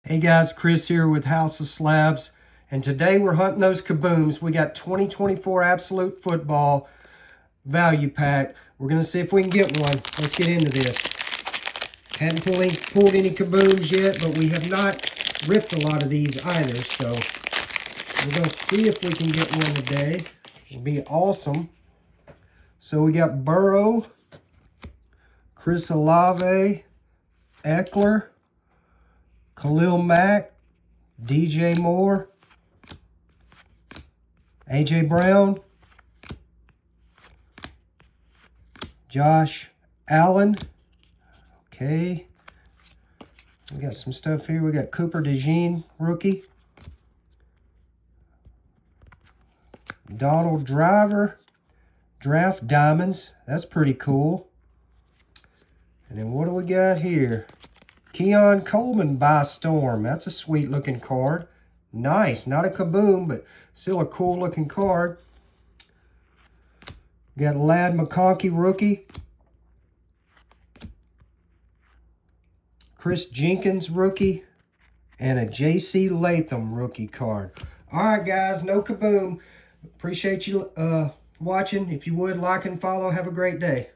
Hey guys, Chris here with House of Slabs, and today we're hunting those Kabooms. We got 2024 Absolute Football value pack. We're going to see if we can get one. Let's get into this. Hadn't pulled any Kabooms yet, but we have not ripped a lot of these either, so we're going to see if we can get one today. It'll be awesome. So we got Burrow, Chris Olave, Eckler, Khalil Mack, DJ Moore, AJ Brown, Josh Allen. Okay. We got some stuff here. We got Cooper DeJean, rookie. Donald Driver, draft diamonds. That's pretty cool. And then what do we got here? Keon Coleman by Storm. That's a sweet looking card. Nice. Not a Kaboom, but still a cool looking card. Got Ladd McConkey rookie. Chris Jenkins rookie. And a J.C. Latham rookie card. Alright guys, no Kaboom. Appreciate you watching. If you would, like and follow. Have a great day.